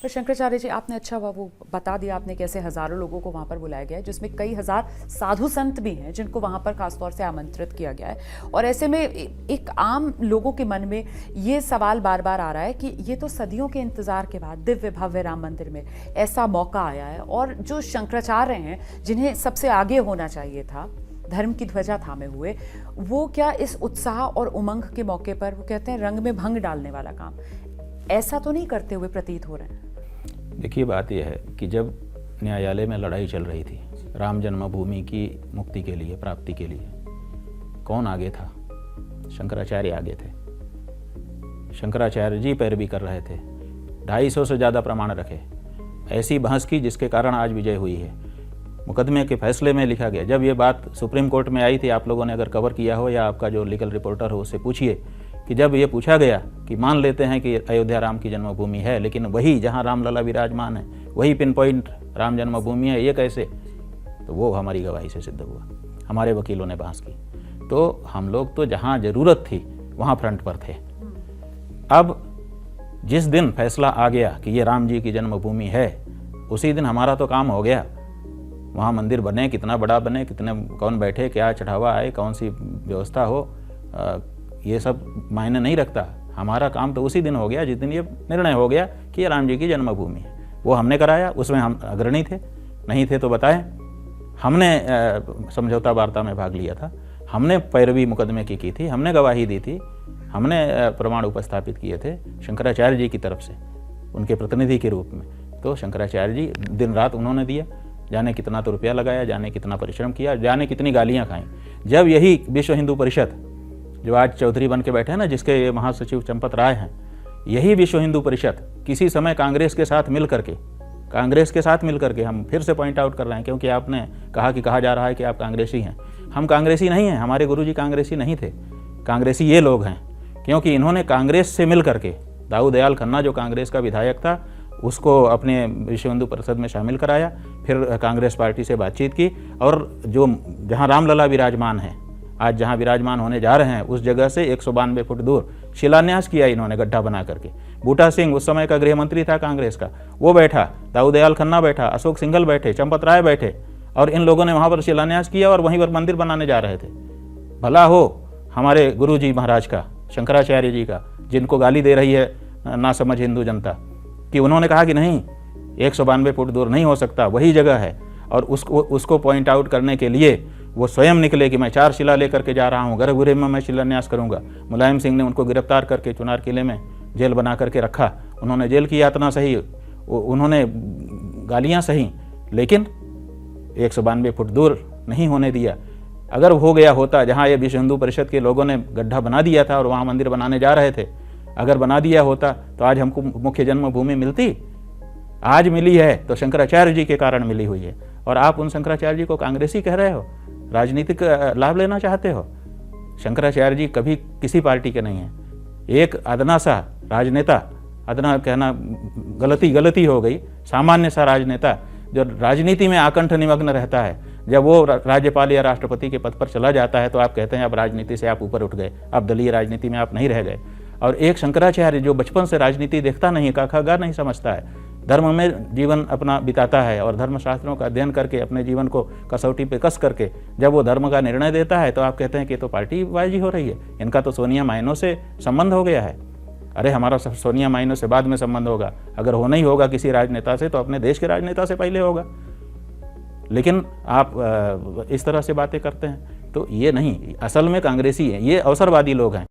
पर शंकराचार्य जी, आपने अच्छा वो बता दिया आपने कैसे हजारों लोगों को वहाँ पर बुलाया गया है, जिसमें कई हजार साधु संत भी हैं जिनको वहाँ पर खासतौर से आमंत्रित किया गया है। और ऐसे में एक आम लोगों के मन में ये सवाल बार बार आ रहा है कि ये तो सदियों के इंतजार के बाद दिव्य भव्य राम मंदिर में ऐसा मौका आया है, और जो शंकराचार्य हैं जिन्हें सबसे आगे होना चाहिए था, धर्म की ध्वजा थामे हुए, वो क्या इस उत्साह और उमंग के मौके पर वो कहते हैं रंग में भंग डालने वाला काम ऐसा तो नहीं करते हुए प्रतीत हो रहे हैं? देखिए, बात यह है कि जब न्यायालय में लड़ाई चल रही थी राम जन्मभूमि की मुक्ति के लिए, प्राप्ति के लिए, कौन आगे था? शंकराचार्य आगे थे। शंकराचार्य जी पैरवी कर रहे थे, 250 से ज़्यादा प्रमाण रखे, ऐसी बहस की जिसके कारण आज विजय हुई है। मुकदमे के फैसले में लिखा गया, जब ये बात सुप्रीम कोर्ट में आई थी, आप लोगों ने अगर कवर किया हो या आपका जो लीगल रिपोर्टर हो उससे पूछिए कि जब ये पूछा गया कि मान लेते हैं कि अयोध्या राम की जन्मभूमि है, लेकिन वही जहाँ रामलला विराजमान है वही पिन पॉइंट राम जन्मभूमि है, ये कैसे? तो वो हमारी गवाही से सिद्ध हुआ, हमारे वकीलों ने बहस की। तो हम लोग तो जहाँ ज़रूरत थी वहाँ फ्रंट पर थे। अब जिस दिन फैसला आ गया कि ये राम जी की जन्मभूमि है, उसी दिन हमारा तो काम हो गया। वहाँ मंदिर बने, कितना बड़ा बने, कितने कौन बैठे, क्या चढ़ावा आए, कौन सी व्यवस्था हो, ये सब मायने नहीं रखता। हमारा काम तो उसी दिन हो गया जिस दिन ये निर्णय हो गया कि ये राम जी की जन्मभूमि है। वो हमने कराया, उसमें हम अग्रणी थे, नहीं थे तो बताएं। हमने समझौता वार्ता में भाग लिया था, हमने पैरवी मुकदमे की थी, हमने गवाही दी थी, हमने प्रमाण उपस्थापित किए थे शंकराचार्य जी की तरफ से, उनके प्रतिनिधि के रूप में। तो शंकराचार्य जी दिन रात उन्होंने दिया, जाने कितना तो रुपया लगाया, जाने कितना परिश्रम किया, जाने कितनी गालियाँ खाई। जब यही विश्व हिंदू परिषद जो आज चौधरी बन के बैठे हैं ना, जिसके ये महासचिव चंपत राय हैं, यही विश्व हिंदू परिषद किसी समय कांग्रेस के साथ मिल करके हम फिर से पॉइंट आउट कर रहे हैं, क्योंकि आपने कहा जा रहा है कि आप कांग्रेसी हैं। हम कांग्रेसी नहीं हैं, हमारे गुरुजी कांग्रेसी नहीं थे, कांग्रेसी ये लोग हैं, क्योंकि इन्होंने कांग्रेस से मिल करके, दाऊ दयाल खन्ना जो कांग्रेस का विधायक था उसको अपने विश्व हिंदू परिषद में शामिल कराया, फिर कांग्रेस पार्टी से बातचीत की, और जो जहाँ रामलला विराजमान है, आज जहाँ विराजमान होने जा रहे हैं, उस जगह से 192 फुट दूर शिलान्यास किया इन्होंने गड्ढा बना करके। बूटा सिंह उस समय का गृह मंत्री था कांग्रेस का, वो बैठा, दाऊ दयाल खन्ना बैठा, अशोक सिंघल बैठे, चंपत राय बैठे, और इन लोगों ने वहाँ पर शिलान्यास किया और वहीं पर मंदिर बनाने जा रहे थे। भला हो हमारे गुरु जी महाराज का, शंकराचार्य जी का, जिनको गाली दे रही है ना समझ हिंदू जनता, कि उन्होंने कहा कि नहीं 192 फुट दूर नहीं हो सकता, वही जगह है। और उसको पॉइंट आउट करने के लिए वो स्वयं निकले कि मैं 4 शिला लेकर के जा रहा हूँ, गर्भगृह में मैं शिलान्यास करूँगा। मुलायम सिंह ने उनको गिरफ्तार करके चुनार किले में जेल बना करके रखा, उन्होंने जेल की यातना सही, उन्होंने गालियाँ सही, लेकिन 192 फुट दूर नहीं होने दिया। अगर हो गया होता, जहाँ ये विश्व हिंदू परिषद के लोगों ने गड्ढा बना दिया था और वहाँ मंदिर बनाने जा रहे थे, अगर बना दिया होता तो आज हमको मुख्य जन्मभूमि मिलती। आज मिली है तो शंकराचार्य जी के कारण मिली हुई है, और आप उन शंकराचार्य जी को कांग्रेसी कह रहे हो, राजनीतिक लाभ लेना चाहते हो। शंकराचार्य जी कभी किसी पार्टी के नहीं हैं, एक अदना सा राजनेता, अदना कहना गलती हो गई, सामान्य सा राजनेता जो राजनीति में आकंठ निमग्न रहता है, जब वो राज्यपाल या राष्ट्रपति के पद पर चला जाता है तो आप कहते हैं अब राजनीति से आप ऊपर उठ गए, अब दलीय राजनीति में आप नहीं रह गए। और एक शंकराचार्य जो बचपन से राजनीति देखता नहीं, गा नहीं समझता है, धर्म में जीवन अपना बिताता है और धर्मशास्त्रों का अध्ययन करके अपने जीवन को कसौटी पे कस करके जब वो धर्म का निर्णय देता है, तो आप कहते हैं कि तो पार्टी बाजी हो रही है, इनका तो सोनिया माइनो से संबंध हो गया है। अरे हमारा सोनिया माइनो से बाद में संबंध होगा, अगर होना ही होगा किसी राजनेता से तो अपने देश के राजनेता से पहले होगा। लेकिन आप इस तरह से बातें करते हैं, तो ये नहीं, असल में कांग्रेसी है, ये अवसरवादी लोग हैं।